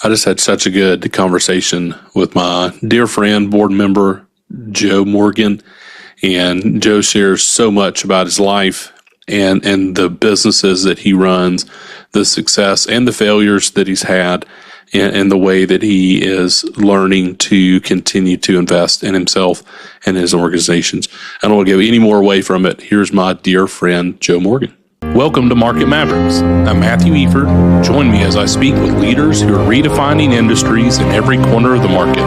I just had such a good conversation with my dear friend, board member, Joe Morgan. And Joe shares so much about his life and the businesses that he runs, the success and the failures that he's had, and the way that he is learning to continue to invest in himself and his organizations. I don't want to give any more away from it. Here's my dear friend, Joe Morgan. Welcome to Market Mavericks. I'm Matthew Eford. Join me as I speak with leaders who are redefining industries in every corner of the market.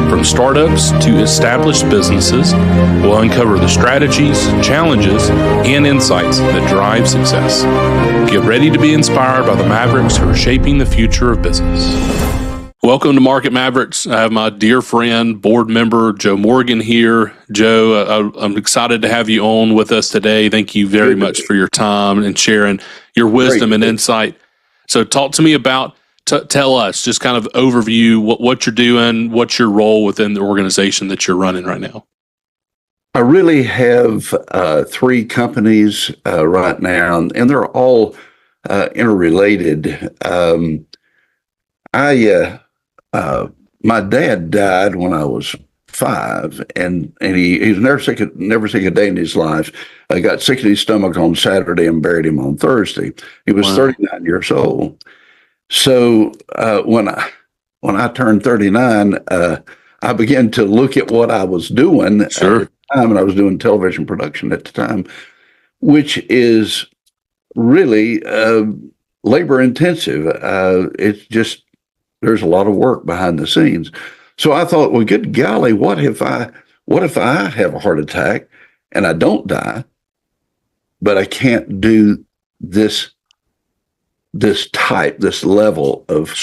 From startups to established businesses, we'll uncover the strategies, challenges, and insights that drive success. Get ready to be inspired by the Mavericks who are shaping the future of business. Welcome to Market Mavericks. I have my dear friend, board member, Joe Morgan here. Joe, I'm excited to have you on with us today. Thank you very much for your time and sharing your wisdom and insight. So talk to me about, tell us, just kind of overview what you're doing, what's your role within the organization that you're running right now. I really have three companies right now, and they're all interrelated. My dad died when I was 5, and he's never sick a day in his life. I got sick in his stomach on Saturday and buried him on Thursday. He was 39 years old. So when I turned 39, I began to look at what I was doing at the time, and I was doing television production at the time, which is really labor intensive. It's just, there's a lot of work behind the scenes. So I thought, well, good golly, what if I have a heart attack and I don't die, but I can't do this level of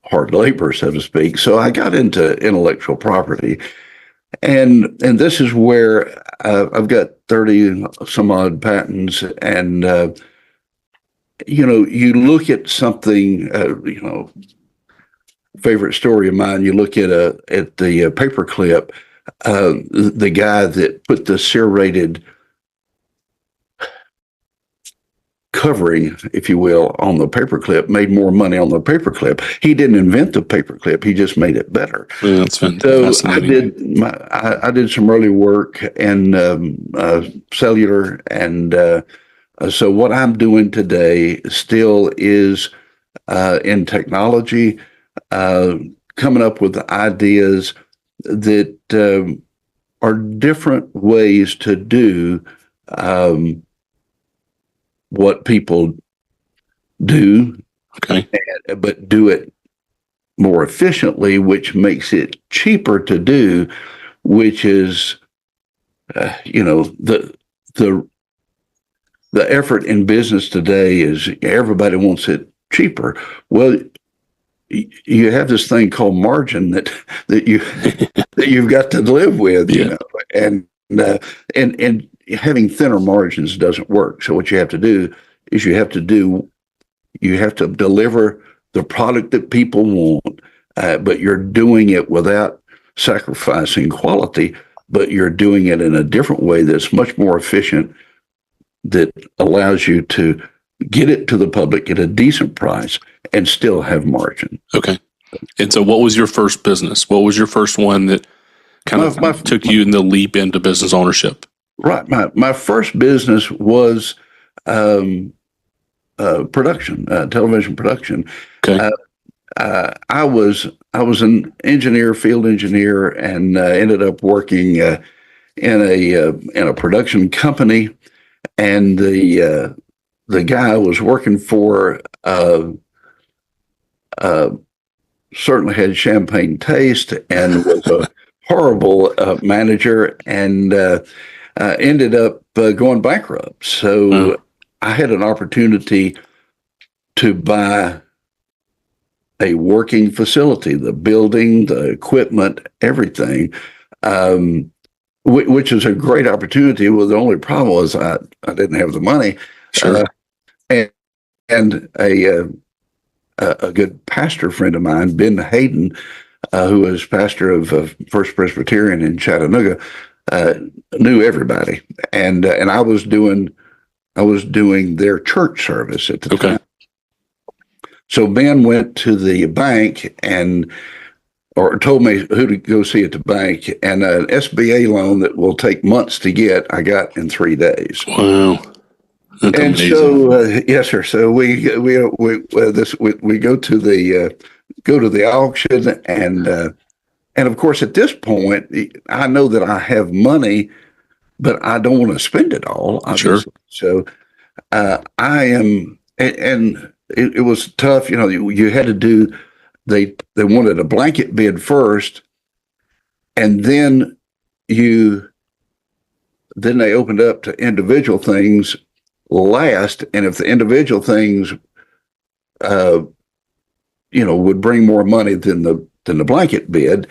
hard labor, so to speak. So I got into intellectual property, and this is where I've got 30 some odd patents, and you look at something, favorite story of mine. You look at the paperclip. The guy that put the serrated covering, if you will, on the paperclip made more money on the paperclip. He didn't invent the paperclip; he just made it better. Yeah, that's fantastic. So I did some early work in cellular, and so what I'm doing today still is in technology. Coming up with ideas that are different ways to do what people do, but do it more efficiently, which makes it cheaper to do, which is, the effort in business today is everybody wants it cheaper. Well, you have this thing called margin that you've got to live with, and having thinner margins doesn't work. So what you have to do is you have to deliver the product that people want, but you're doing it without sacrificing quality, but you're doing it in a different way that's much more efficient, that allows you to get it to the public at a decent price and still have margin. Okay. And so what was your first business? What was your first one that kind of took you in the leap into business ownership? Right. My first business was production, television production. Okay. I was an engineer, field engineer, and ended up working in a production company, and the guy I was working for certainly had champagne taste and was a horrible manager, and ended up going bankrupt. So I had an opportunity to buy a working facility, the building, the equipment, everything, which is a great opportunity. Well, the only problem was I didn't have the money. Sure. And a good pastor friend of mine, Ben Hayden, who was pastor of First Presbyterian in Chattanooga, knew everybody, and I was doing their church service at the time. So Ben went to the bank or told me who to go see at the bank, and an SBA loan that will take months to get, I got in 3 days. Wow. That's And amazing. so, yes, sir. So we go to the auction, and of course, at this point, I know that I have money, but I don't want to spend it all, obviously. Sure. So I am, and it was tough. You had to do. They wanted a blanket bid first, and then they opened up to individual things last. And if the individual things, would bring more money than the blanket bid,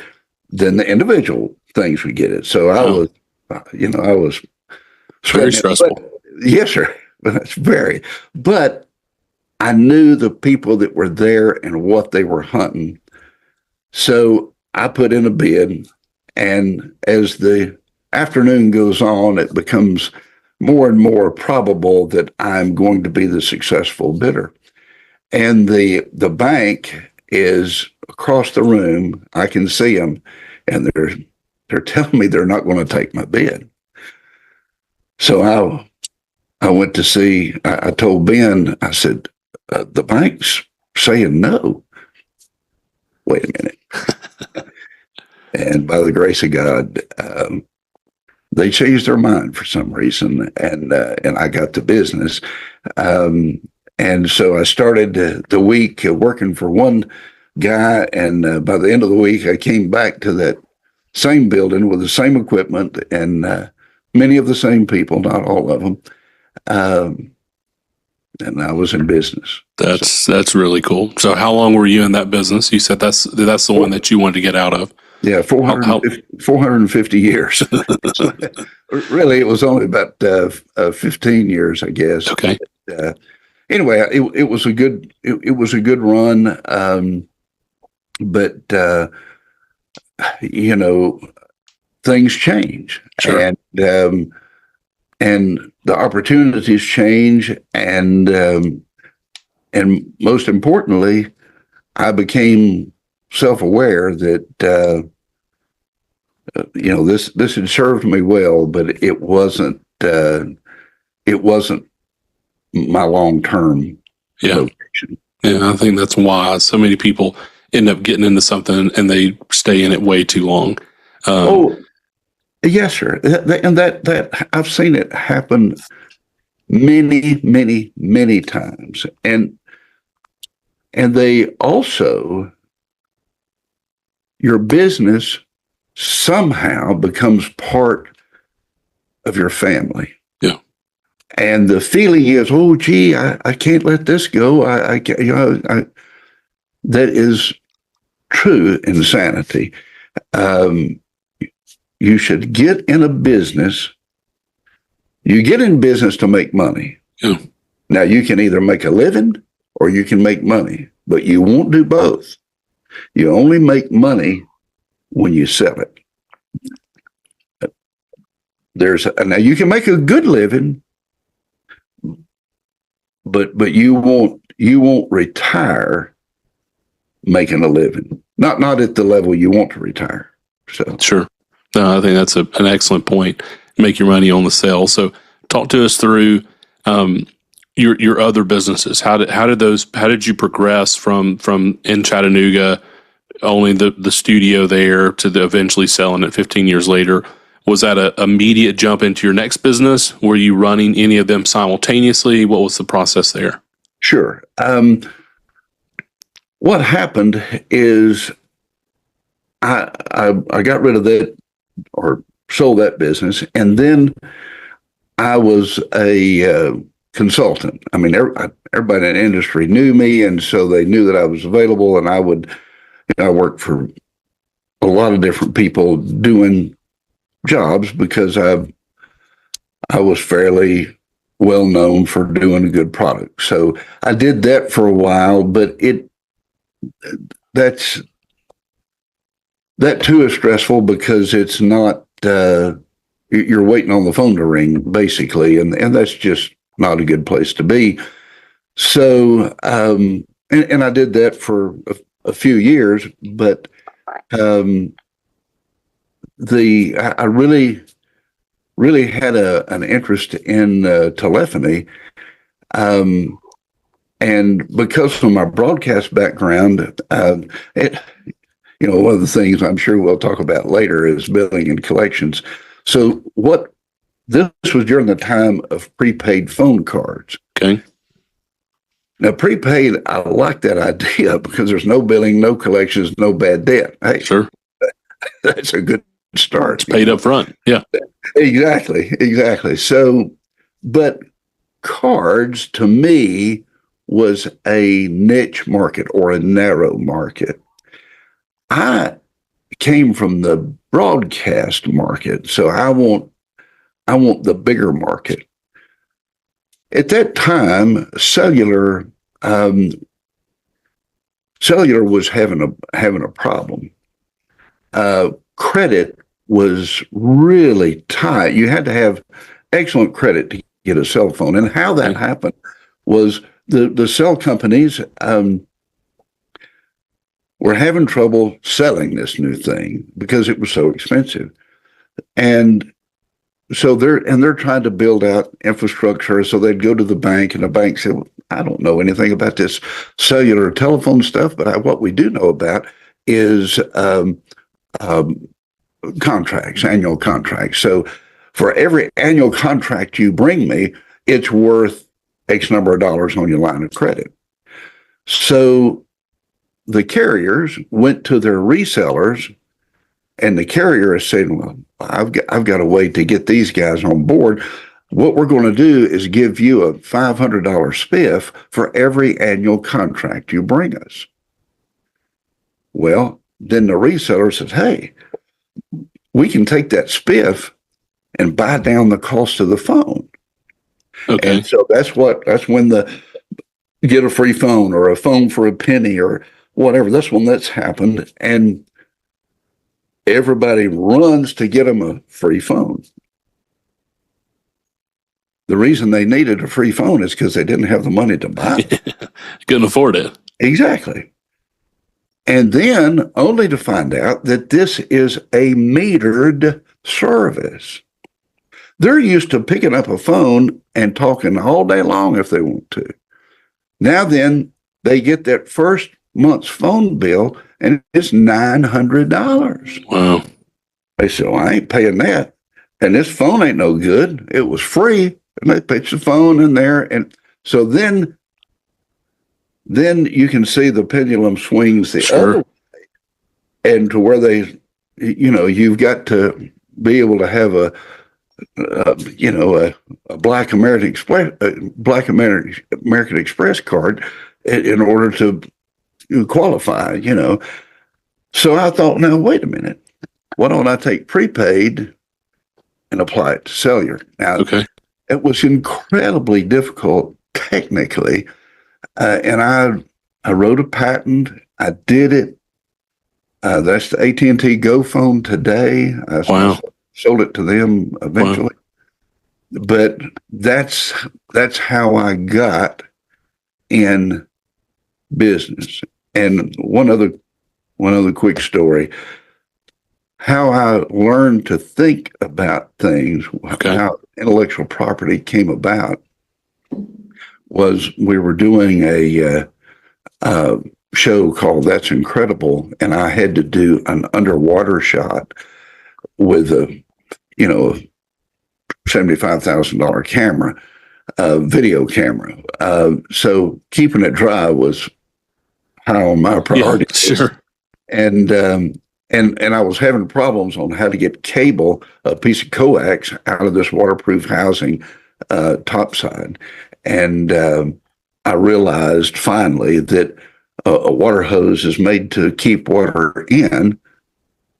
then the individual things would get it. So I was Very stressful. Yes, sir. That's very. But I knew the people that were there and what they were hunting. So I put in a bid, and as the afternoon goes on, it becomes more and more probable that I'm going to be the successful bidder. And the bank is across the room. I can see them, and they're telling me they're not going to take my bid. So I went to see. I told Ben. I said, the bank's saying no. Wait a minute. And by the grace of God, they changed their mind for some reason, and I got the business. And so I started the week working for one guy, and by the end of the week, I came back to that same building with the same equipment and many of the same people, not all of them. And I was in business. That's really cool. So how long were you in that business? You said that's the one that you wanted to get out of. Yeah, 450 years. Really, it was only about 15 years, I guess. Okay. Anyway, it was a good run, but things change, Sure. and the opportunities change, and most importantly, I became self-aware that this had served me well, but it wasn't my long-term vocation. Yeah, I think that's why so many people end up getting into something and they stay in it way too long. Yes, sir. And that I've seen it happen many, many, many times. And they also, your business somehow becomes part of your family. Yeah. And the feeling is, oh, gee, I can't let this go. I can't, that is true insanity. You should get in a business. You get in business to make money. Yeah. Now, you can either make a living or you can make money, but you won't do both. You only make money when you sell it. Now you can make a good living, but you won't retire making a living. Not at the level you want to retire. So Sure. No, I think that's an excellent point. Make your money on the sale. So talk to us through your other businesses. How did you progress from in Chattanooga, owning the studio there, to eventually selling it 15 years later? Was that an immediate jump into your next business? Were you running any of them simultaneously? What was the process there? Sure. What happened is I got rid of that, or sold that business, and then I was a consultant. I mean, everybody in the industry knew me, and so they knew that I was available, and I worked for a lot of different people doing jobs because I was fairly well known for doing a good product. So I did that for a while, but that too is stressful because it's not, you're waiting on the phone to ring basically. And that's just not a good place to be. So, and I did that for a few years, but um, I really had an interest in telephony, um, and because of my broadcast background, one of the things I'm sure we'll talk about later is billing and collections. So this was during the time of prepaid phone cards. Okay. Now, prepaid, I like that idea because there's no billing, no collections, no bad debt. Hey, Sure. that's a good start. It's paid up front. Yeah. Exactly. So, but cards to me was a niche market or a narrow market. I came from the broadcast market, so I want the bigger market. At that time, cellular was having a problem. Credit was really tight. You had to have excellent credit to get a cell phone, and how that happened was the cell companies were having trouble selling this new thing because it was so expensive, and so they're trying to build out infrastructure. So they'd go to the bank, and the bank said, well, I don't know anything about this cellular telephone stuff, but what we do know about is contracts, annual contracts. So for every annual contract you bring me, it's worth X number of dollars on your line of credit. So the carriers went to their resellers, and the carrier is saying, well, I've got a way to get these guys on board. What we're going to do is give you a $500 spiff for every annual contract you bring us. Well, then the reseller says, hey, we can take that spiff and buy down the cost of the phone. Okay. And so that's when the get a free phone or a phone for a penny or whatever, that's when that's happened. And everybody runs to get them a free phone. The reason they needed a free phone is because they didn't have the money to buy it. Couldn't afford it. Exactly. And then only to find out that this is a metered service. They're used to picking up a phone and talking all day long if they want to. Now then, they get that first month's phone bill, and it's $900. Wow. They said, well, I ain't paying that. And this phone ain't no good. It was free. And they pitch the phone in there. And so then you can see the pendulum swings the other way. And to where you've got to be able to have a Black American Express card in order to qualify, So I thought, now, wait a minute. Why don't I take prepaid and apply it to cellular? Now, It was incredibly difficult technically. And I wrote a patent. I did it. That's the AT&T Go phone today. Wow. Sold it to them eventually. Wow. But that's how I got in business. And one other quick story. How I learned to think about things, how intellectual property came about, was we were doing a show called That's Incredible, and I had to do an underwater shot with a $75,000 camera, video camera. So keeping it dry was high on my priority list. Sure. And I was having problems on how to get cable, a piece of coax, out of this waterproof housing topside. And I realized finally that a water hose is made to keep water in,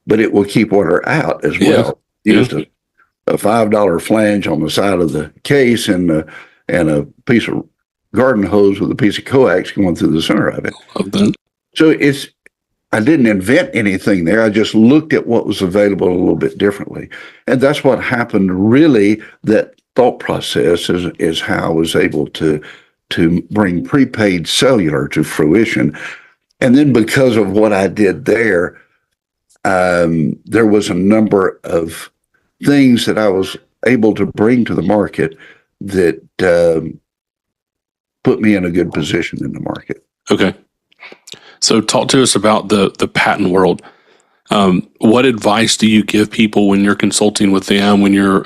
but it will keep water out as well. Used a $5 flange on the side of the case and a piece of garden hose with a piece of coax going through the center of it. Love that. So I didn't invent anything there. I just looked at what was available a little bit differently. And that's what happened. Really, that thought process is how I was able to to bring prepaid cellular to fruition. And then because of what I did there was a number of things that I was able to bring to the market that put me in a good position in the market. Okay. So talk to us about the patent world. What advice do you give people when you're consulting with them, when you're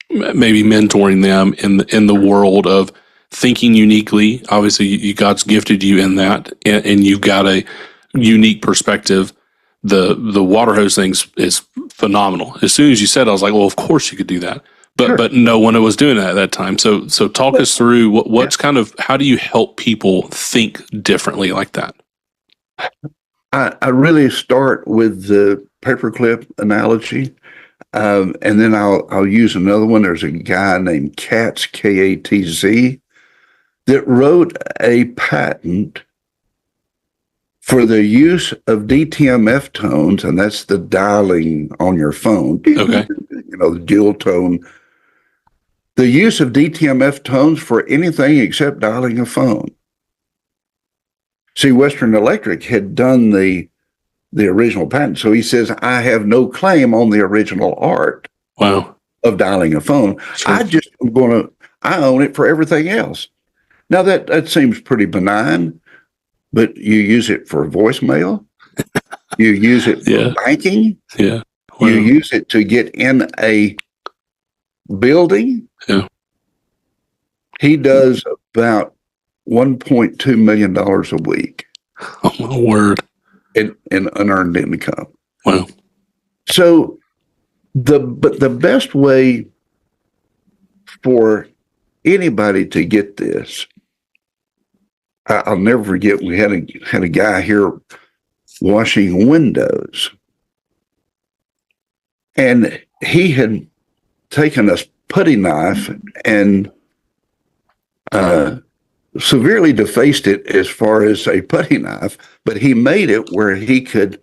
maybe mentoring them in the world of thinking uniquely? Obviously, God's gifted you in that, and you've got a unique perspective. The water hose thing is phenomenal. As soon as you said it, I was like, well, of course you could do that. But no one was doing that at that time. So talk us through what's kind of, how do you help people think differently like that? I really start with the paperclip analogy, and then I'll use another one. There's a guy named Katz, Katz, that wrote a patent for the use of DTMF tones, and that's the dialing on your phone. Okay. The dual tone. The use of DTMF tones for anything except dialing a phone. See, Western Electric had done the original patent. So he says, I have no claim on the original art of dialing a phone. Sure. I own it for everything else. Now that seems pretty benign, but you use it for voicemail. You use it for banking. Yeah. Wow. You use it to get in a building. Yeah. He does about $1.2 million a week. Oh my word. In unearned income. Wow. So the best way for anybody to get this, I'll never forget, we had a guy here washing windows, and he had taken a putty knife and severely defaced it as far as a putty knife, but he made it where he could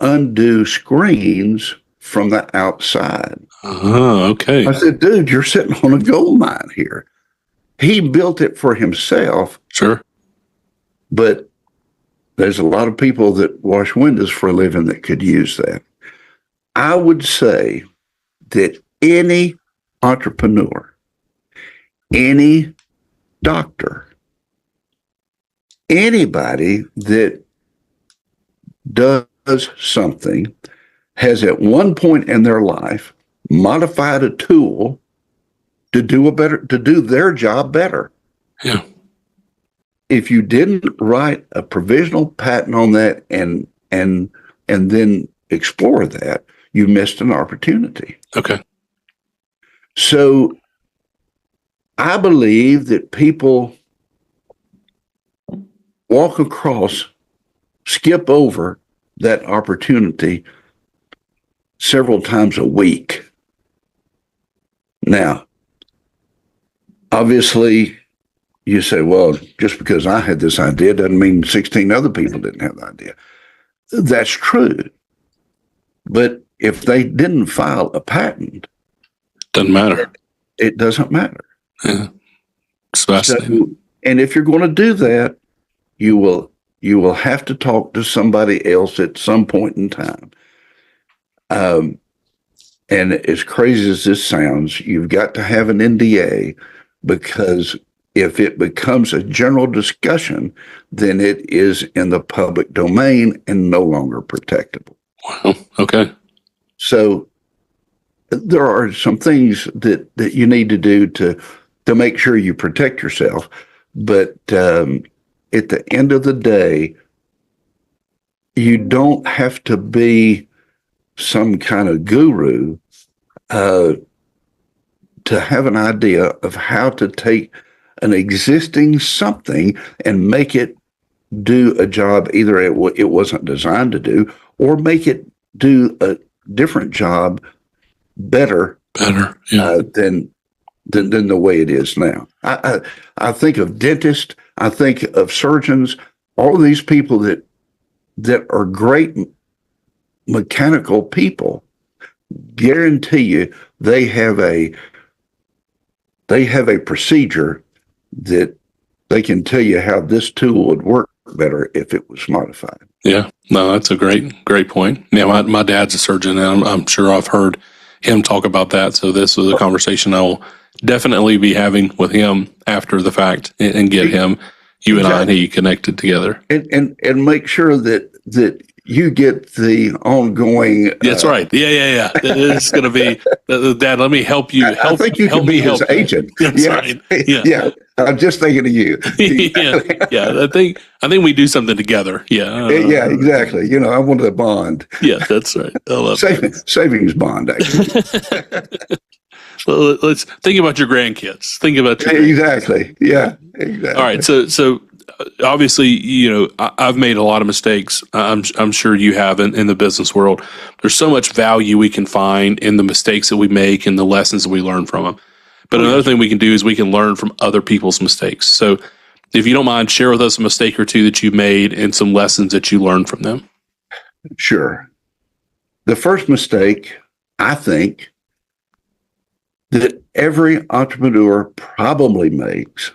undo screens from the outside. Okay. I said, dude, you're sitting on a gold mine here. He built it for himself. Sure. But there's a lot of people that wash windows for a living that could use that. I would say that any entrepreneur, any doctor, anybody that does something has at one point in their life modified a tool to do their job better. Yeah. If you didn't write a provisional patent on that and then explore that, you missed an opportunity. Okay. So I believe that people skip over that opportunity several times a week. Now, obviously, you say, well, just because I had this idea doesn't mean 16 other people didn't have the idea. That's true. But if they didn't file a patent, doesn't matter. It doesn't matter. Yeah. It's fascinating. So, and if you're going to do that, you will have to talk to somebody else at some point in time. And as crazy as this sounds, you've got to have an NDA, because if it becomes a general discussion, then it is in the public domain and no longer protectable. Wow. Okay. So there are some things that you need to do to make sure you protect yourself. But at the end of the day, you don't have to be some kind of guru to have an idea of how to take an existing something and make it do a job either it wasn't designed to do, or make it do a different job better yeah. than the way it is now. I think of dentists, I think of surgeons, all of these people that are great mechanical people. Guarantee you they have a procedure that they can tell you how this tool would work better if it was modified. Yeah, no, that's a great point. Yeah, my dad's a surgeon, and I'm sure I've heard him talk about that. So this was a conversation I will definitely be having with him after the fact, and get you and I and he connected together. And make sure that you get the ongoing. That's right. Yeah. It's going to be, Dad, let me help you. I think you can be his agent. That's right. Yeah. I'm just thinking of you. Yeah. I think we do something together. Yeah. Yeah, exactly. I wanted a bond. Yeah, that's right. I love savings bond, actually. Well, let's think about your grandkids. Think about your exactly. Yeah, exactly. All right. So obviously, I've made a lot of mistakes. I'm sure you have in the business world. There's so much value we can find in the mistakes that we make and the lessons that we learn from them. But another thing we can do is we can learn from other people's mistakes. So if you don't mind, share with us a mistake or two that you made and some lessons that you learned from them. Sure. The first mistake, I think, that every entrepreneur probably makes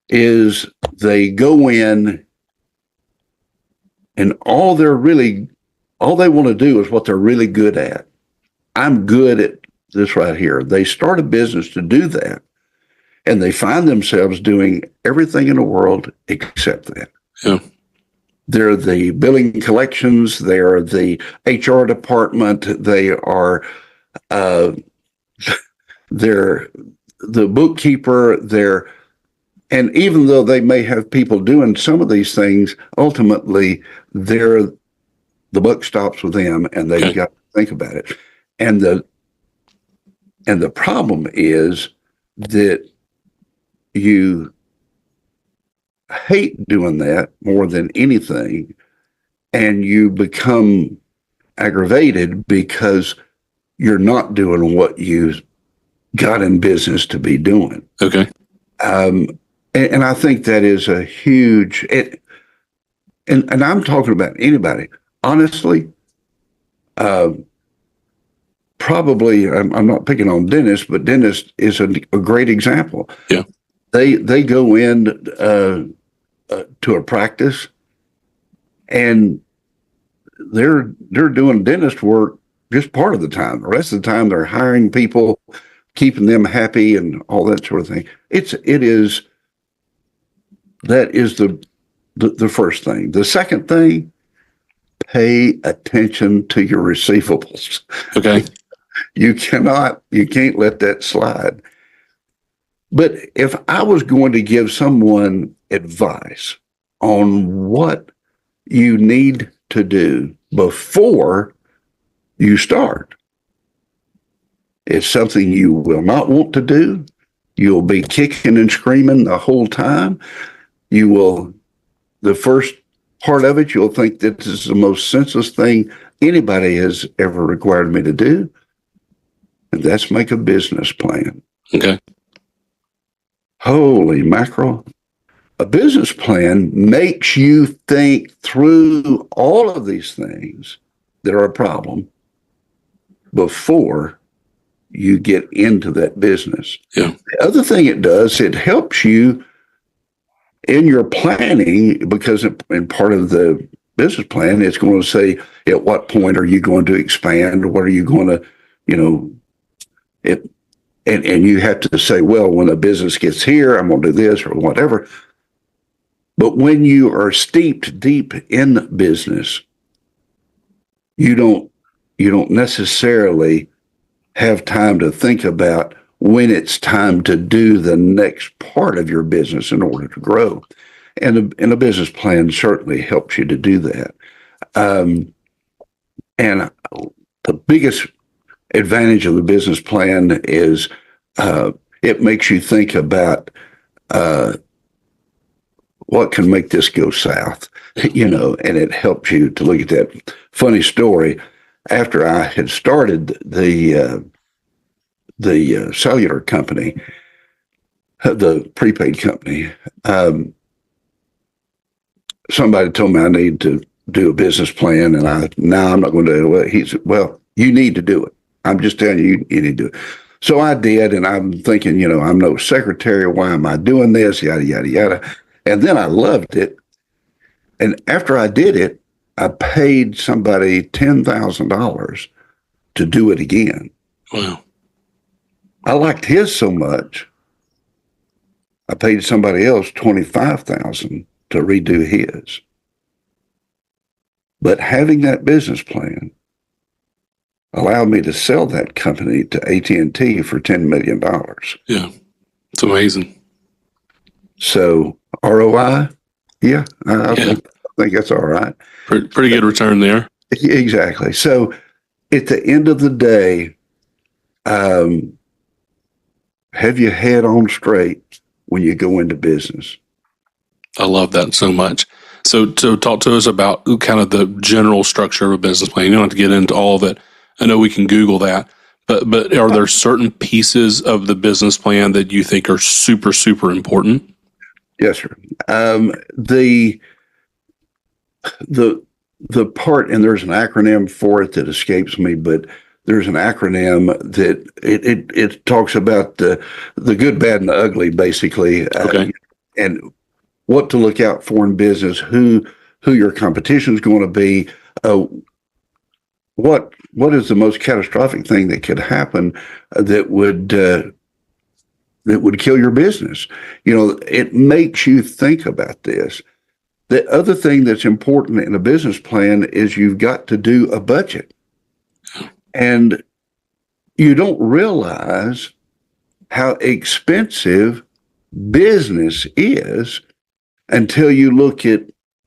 is they go in and all they want to do is what they're really good at. I'm good at this right here. They start a business to do that, and they find themselves doing everything in the world except that. Yeah. They're the billing collections. They're the HR department. They are they're the bookkeeper. And even though they may have people doing some of these things, ultimately the buck stops with them, and they've got to think about it. And the problem is that you hate doing that more than anything, and you become aggravated because you're not doing what you got in business to be doing. Okay. And I think that is a huge, and I'm talking about anybody. Honestly, probably, I'm not picking on dentists, but dentist is a great example. Yeah. They go in to a practice, and they're doing dentist work just part of the time. The rest of the time, they're hiring people, keeping them happy, and all that sort of thing. That is the first thing. The second thing, pay attention to your receivables. Okay. You can't let that slide. But if I was going to give someone advice on what you need to do before you start, it's something you will not want to do. You'll be kicking and screaming the whole time. The first part of it, you'll think that this is the most senseless thing anybody has ever required me to do. And that's make a business plan. Okay. Holy mackerel. A business plan makes you think through all of these things that are a problem before you get into that business. Yeah. The other thing it does, it helps you in your planning, because in part of the business plan, it's going to say, at what point are you going to expand? What are you going to, and you have to say, well, when a business gets here, I'm going to do this or whatever. But when you are steeped deep in business, you don't necessarily have time to think about when it's time to do the next part of your business in order to grow. And a business plan certainly helps you to do that. And the biggest advantage of the business plan is it makes you think about what can make this go south, and it helps you to look at that. Funny story, after I had started the cellular company, the prepaid company, somebody told me I need to do a business plan, and I'm not going to do it. He said, well, you need to do it. I'm just telling you, you need to do it. So I did, and I'm thinking, I'm no secretary. Why am I doing this? Yada, yada, yada. And then I loved it. And after I did it, I paid somebody $10,000 to do it again. Wow. I liked his so much, I paid somebody else $25,000 to redo his. But having that business plan allowed me to sell that company to AT&T for $10 million. Yeah. It's amazing. So ROI, yeah, I think that's all right. Pretty good return there. Exactly. So at the end of the day, have your head on straight when you go into business. I love that so much. So talk to us about kind of the general structure of a business plan. You don't have to get into all of it. I know we can Google that, but are there certain pieces of the business plan that you think are super, super important? Yes, sir. The part, and there's an acronym for it that escapes me, but there's an acronym that it talks about the good, bad, and the ugly, basically, Okay. and what to look out for in business, who your competition is going to be, what is the most catastrophic thing that could happen that would kill your business. It makes you think about this. The other thing that's important in a business plan is you've got to do a budget. And you don't realize how expensive business is until you look at,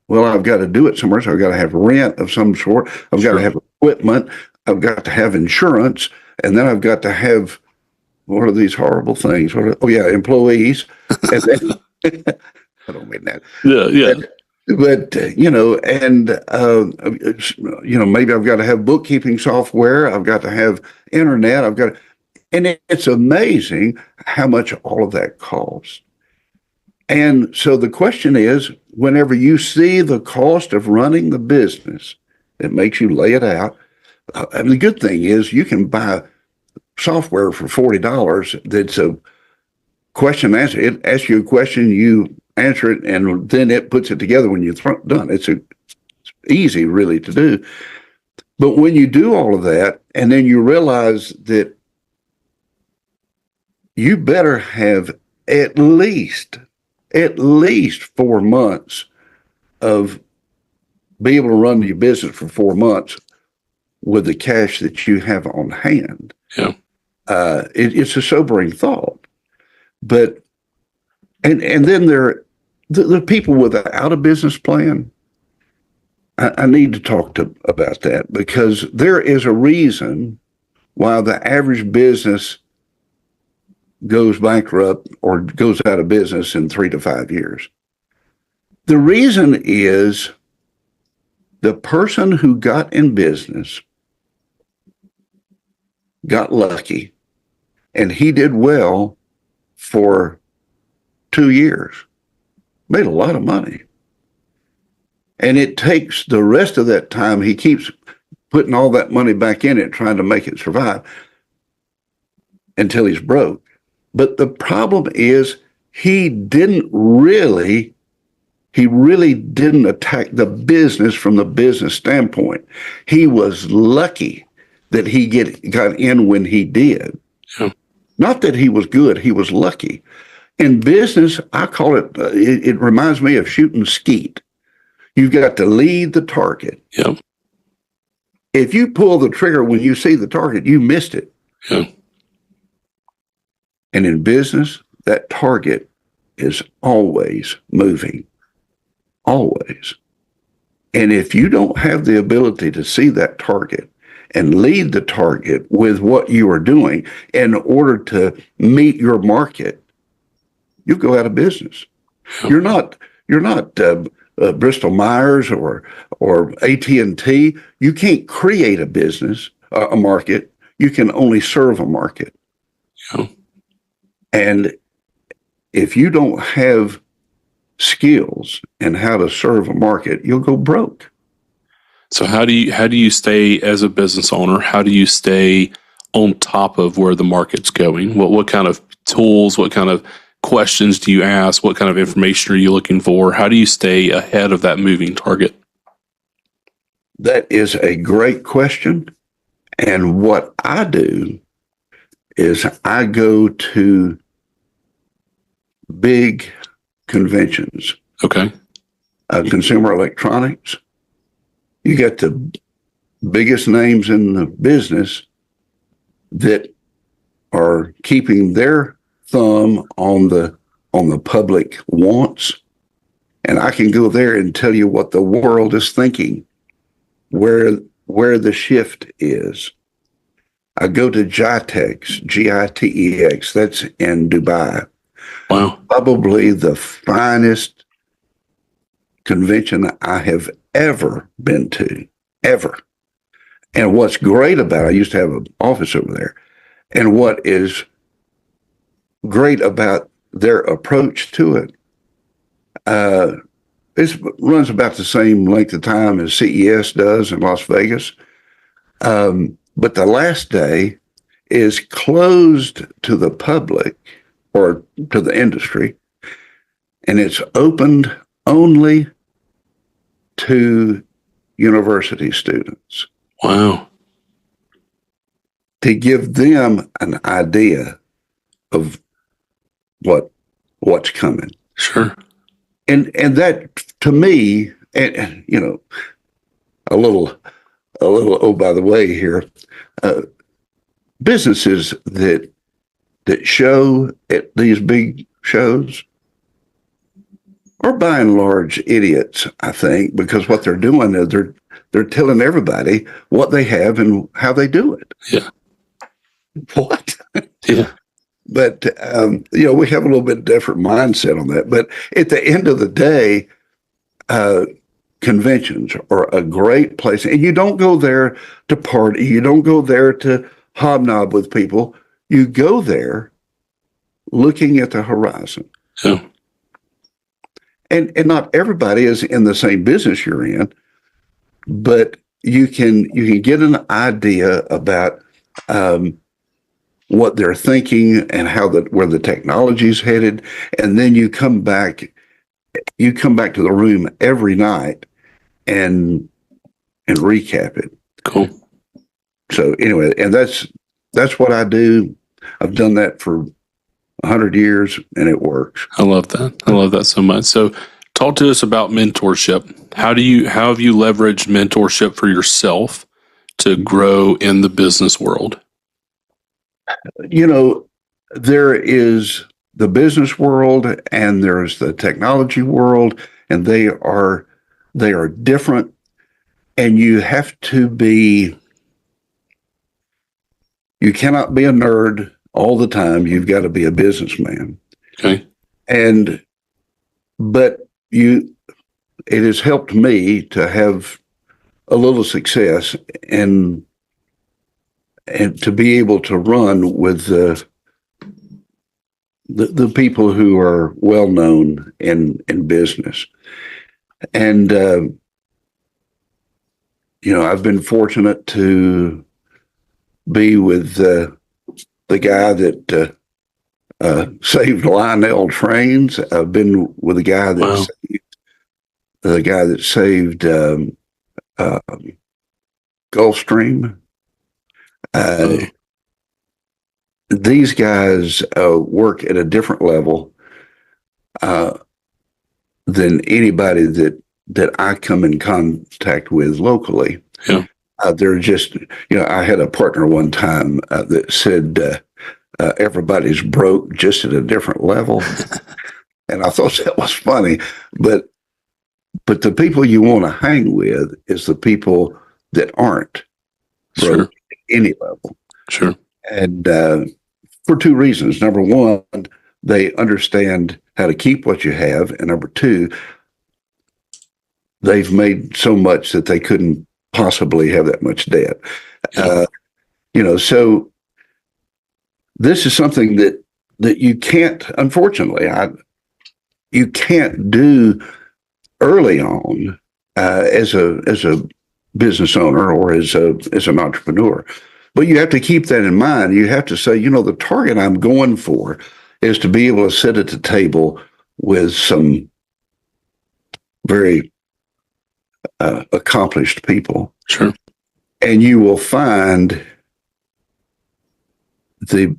well, I've got to do it somewhere, so I've got to have rent of some sort. I've got to have equipment. I've got to have insurance. And then I've got to have, what are these horrible things? Employees. And then, I don't mean that. Yeah. But maybe I've got to have bookkeeping software. I've got to have internet. And it's amazing how much all of that costs. And so the question is, whenever you see the cost of running the business, it makes you lay it out. The good thing is you can buy software for $40 that's a question answer. It asks you a question, you answer it, and then it puts it together when you're done. It's easy, really, to do. But when you do all of that, and then you realize that you better have at least 4 months of be able to run your business for 4 months with the cash that you have on hand. Yeah. It's a sobering thought. But and then the people without a business plan, I need to talk about that, because there is a reason why the average business goes bankrupt or goes out of business in 3 to 5 years. The reason is the person who got in business got lucky, and he did well for 2 years, made a lot of money. And it takes the rest of that time, he keeps putting all that money back in it, trying to make it survive until he's broke. But the problem is he really didn't attack the business from the business standpoint. He was lucky that he got in when he did. Yeah. Not that he was good, he was lucky. In business, I call it, it reminds me of shooting skeet. You've got to lead the target. Yeah. If you pull the trigger when you see the target, you missed it. Yeah. And in business, that target is always moving. Always. And if you don't have the ability to see that target and lead the target with what you are doing in order to meet your market, you'll go out of business. You're not Bristol Myers or AT&T. You can't create a business, a market. You can only serve a market. Yeah. And if you don't have skills in how to serve a market, you'll go broke. So how do you stay as a business owner? How do you stay on top of where the market's going? What kind of tools, what kind of questions do you ask? What kind of information are you looking for? How do you stay ahead of that moving target? That is a great question. And what I do is I go to big conventions. Okay. Consumer electronics. You got the biggest names in the business that are keeping their thumb on the public wants, and I can go there and tell you what the world is thinking, where the shift is. I go to GITEX, GITEX. That's in Dubai. Wow. Probably the finest convention I have ever been to, ever. And what's great about it, I used to have an office over there, and what is great about their approach to it, it runs about the same length of time as CES does in Las Vegas. But the last day is closed to the public or to the industry, and it's opened only to university students. Wow. To give them an idea of what's coming. Sure. And that, to me, and you know, a little, oh, by the way here, businesses that show at these big shows are by and large idiots, I think, because what they're doing is they're telling everybody what they have and how they do it. Yeah. What? Yeah. But, you know, we have a little bit different mindset on that. But at the end of the day, conventions are a great place. And you don't go there to party. You don't go there to hobnob with people. You go there looking at the horizon. Yeah. And not everybody is in the same business you're in, but you can get an idea about what they're thinking and where the technology is headed, and then you come back to the room every night and recap it. Cool. So anyway, and that's what I do. I've done that for 100 years, and it works. I love that. I love that so much. So talk to us about mentorship. How have you leveraged mentorship for yourself to grow in the business world? You know, there is the business world and there's the technology world, and they are different, and you cannot be a nerd all the time. You've got to be a businessman. Okay. But it has helped me to have a little success and to be able to run with the people who are well known in business. And you know, I've been fortunate to be with the guy that saved Lionel trains. I've been with the guy that saved Gulfstream. These guys work at a different level than anybody that I come in contact with locally. Yeah. They're just, you know, I had a partner one time that said everybody's broke just at a different level. And I thought that was funny. But the people you want to hang with is the people that aren't broke at any level. Sure. And for two reasons. Number one, they understand how to keep what you have. And number two, they've made so much that they couldn't possibly have that much debt. Yeah. You know, so this is something that you can't, unfortunately, you can't do early on as a business owner or as an entrepreneur. But you have to keep that in mind. You have to say, the target I'm going for is to be able to sit at the table with some very accomplished people. Sure. And you will find if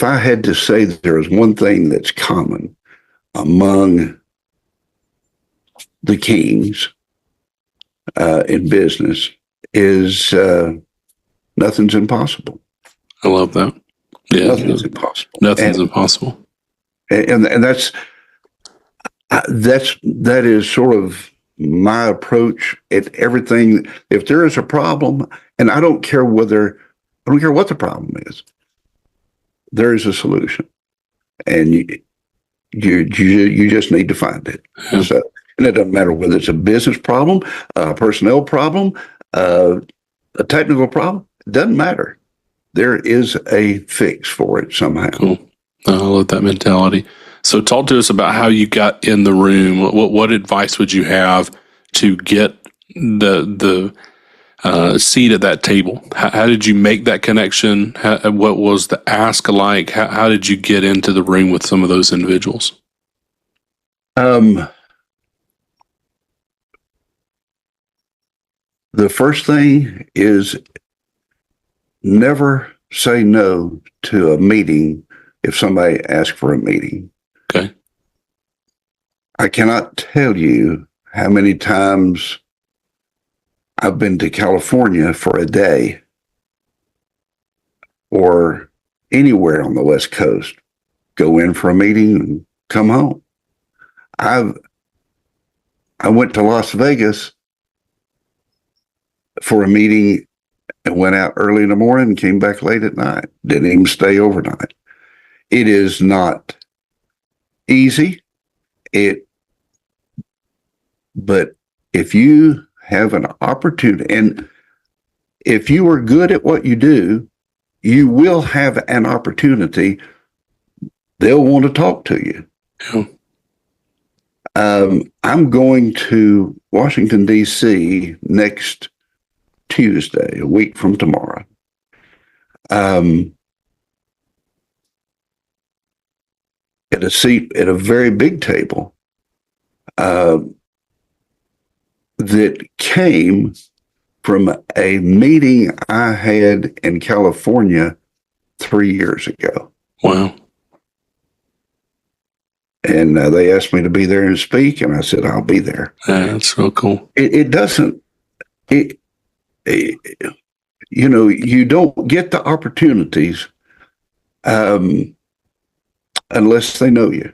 I had to say that there is one thing that's common among the kings in business is nothing's impossible. I love that. Yeah, nothing's impossible. Nothing's impossible. And that is sort of my approach at everything. If there is a problem, and I don't care what the problem is, there is a solution, and you just need to find it. Yeah. So, and it doesn't matter whether it's a business problem, a personnel problem, a technical problem. It doesn't matter. There is a fix for it somehow. Cool. I love that mentality. So talk to us about how you got in the room. What advice would you have to get the seat at that table? How did you make that connection? What was the ask like? How did you get into the room with some of those individuals? The first thing is never say no to a meeting if somebody asks for a meeting. Okay. I cannot tell you how many times I've been to California for a day or anywhere on the West Coast, go in for a meeting and come home. I went to Las Vegas for a meeting and went out early in the morning and came back late at night. Didn't even stay overnight. It is not easy. But if you have an opportunity, and if you are good at what you do, you will have an opportunity. They'll want to talk to you. Yeah. I'm going to Washington, D.C. next Tuesday, a week from tomorrow. At a seat at a very big table that came from a meeting I had in California 3 years ago. Wow. And they asked me to be there and speak, and I said, I'll be there. Yeah, that's so cool. You don't get the opportunities unless they know you.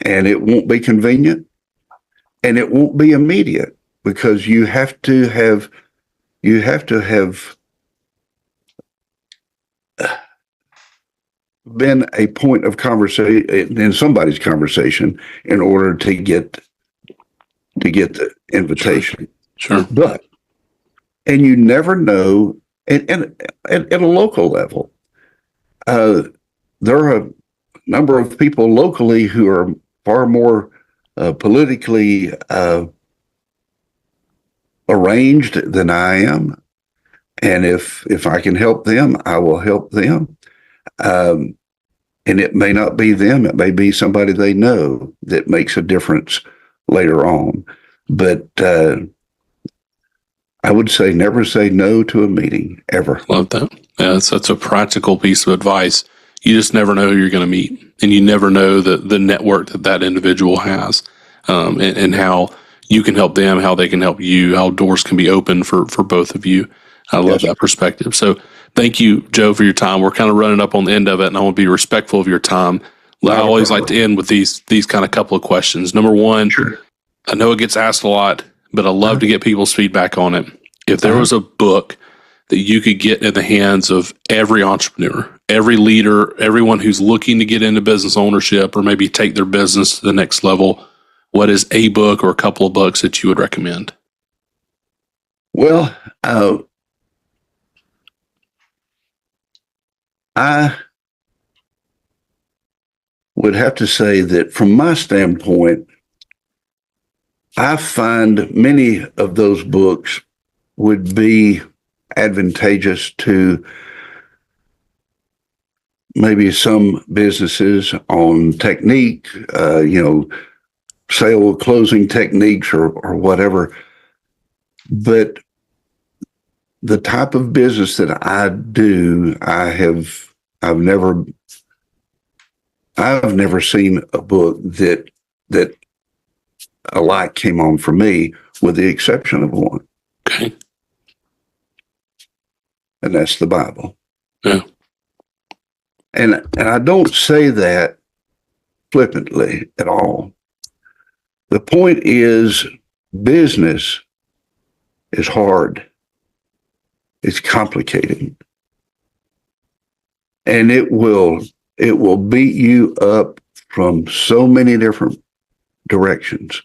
And it won't be convenient, and it won't be immediate, because you have to have been a point of conversation in somebody's conversation in order to get the invitation. Sure. And you never know, and at a local level, there are a number of people locally who are far more politically arranged than I am. And if I can help them, I will help them. And it may not be them. It may be somebody they know that makes a difference later on. But I would say never say no to a meeting, ever. Love that. Yeah, that's a practical piece of advice. You just never know who you're going to meet, and you never know the network that individual has, and how you can help them, how they can help you, how doors can be open for both of you. I love that perspective. So thank you, Joe, for your time. We're kind of running up on the end of it, and I want to be respectful of your time. I always like to end with these kind of couple of questions. Number one, I know it gets asked a lot, but I love to get people's feedback on it. If there was a book that you could get in the hands of every entrepreneur, every leader, everyone who's looking to get into business ownership or maybe take their business to the next level, what is a book or a couple of books that you would recommend? Well, I would have to say that from my standpoint, I find many of those books would be advantageous to maybe some businesses on technique, sale closing techniques or whatever. But the type of business that I do, I've never seen a book that a light came on for me, with the exception of one. Okay. And that's the Bible. Yeah. And I don't say that flippantly at all. The point is, business is hard. It's complicated. And it will beat you up from so many different directions.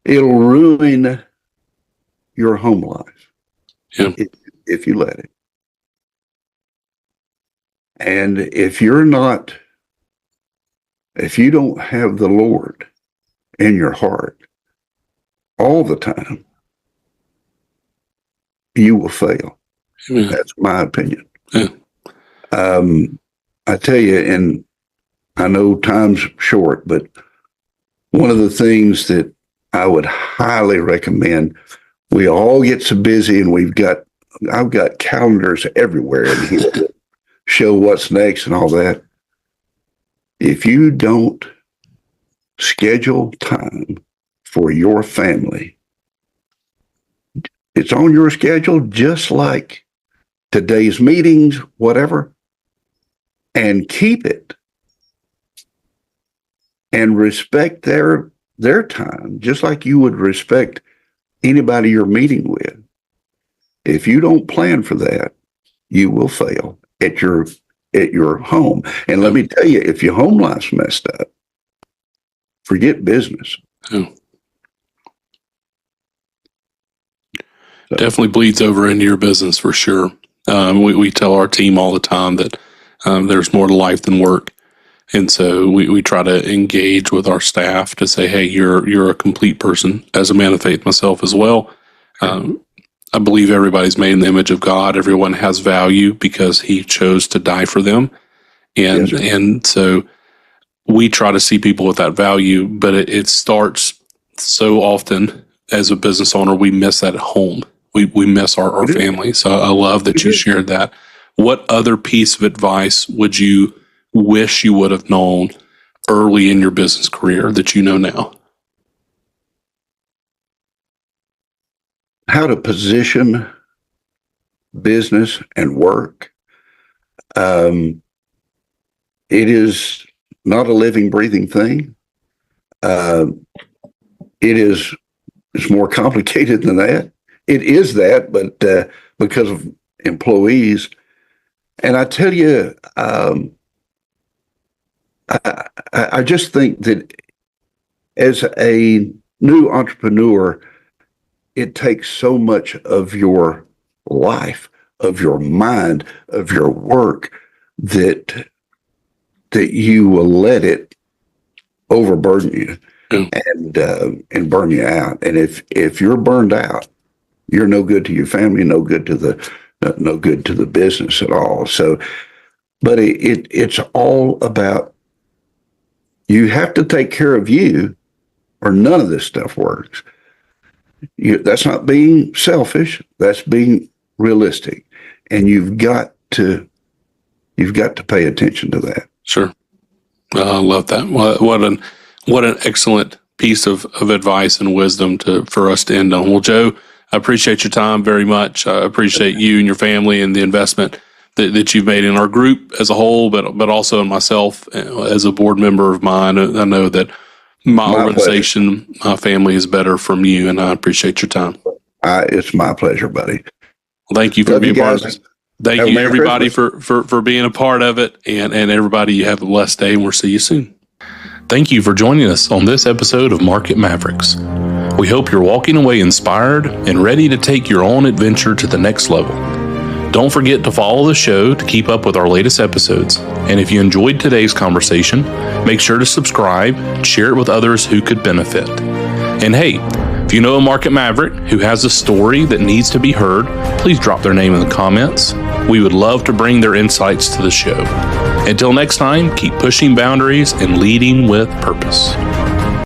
It'll ruin your home life, yeah, if you let it. And if you don't have the Lord in your heart all the time, you will fail. yeah. That's my opinion. Yeah. I tell you, and I know time's short, but one of the things that I would highly recommend, we all get so busy, and I've got calendars everywhere in here that show what's next and all that. If you don't schedule time for your family, it's on your schedule, just like today's meetings, whatever, and keep it and respect their time, just like you would respect anybody you're meeting with. If you don't plan for that, you will fail at your home. And let me tell you, if your home life's messed up, forget business. Yeah. Definitely bleeds over into your business for sure. We tell our team all the time that there's more to life than work. And so we try to engage with our staff to say, hey, you're a complete person. As a man of faith myself as well, I believe everybody's made in the image of God. Everyone has value because he chose to die for them. And Yes, and so we try to see people with that value, but it starts so often as a business owner, we miss that at home. We miss our family. So I love that you shared that. What other piece of advice would you wish you would have known early in your business career that you know now? how to position business and work. It is not a living, breathing thing. It's more complicated than that. It is that, but because of employees. And I tell you, I just think that as a new entrepreneur, it takes so much of your life, of your mind, of your work, that you will let it overburden you and burn you out. And if you're burned out, you're no good to your family, no good to the business at all. So, but it's all about, you have to take care of you, or none of this stuff works. That's not being selfish. That's being realistic, and you've got to pay attention to that. Sure. I love that. What an excellent piece of advice and wisdom for us to end on. Well, Joe, I appreciate your time very much. I appreciate you and your family and the investment that you've made in our group as a whole, but also in myself as a board member of mine. I know that my organization, pleasure. My family is better from you, and I appreciate your time. It's my pleasure, buddy. Well, thank you for being part of this. Thank you, everybody, for being a part of it, and everybody, you have a blessed day, and we'll see you soon. Thank you for joining us on this episode of Market Mavericks. We hope you're walking away inspired and ready to take your own adventure to the next level. Don't forget to follow the show to keep up with our latest episodes. And if you enjoyed today's conversation, make sure to subscribe and share it with others who could benefit. And hey, If you know a market maverick who has a story that needs to be heard, please drop their name in the comments. We would love to bring their insights to the show. Until next time, keep pushing boundaries and leading with purpose.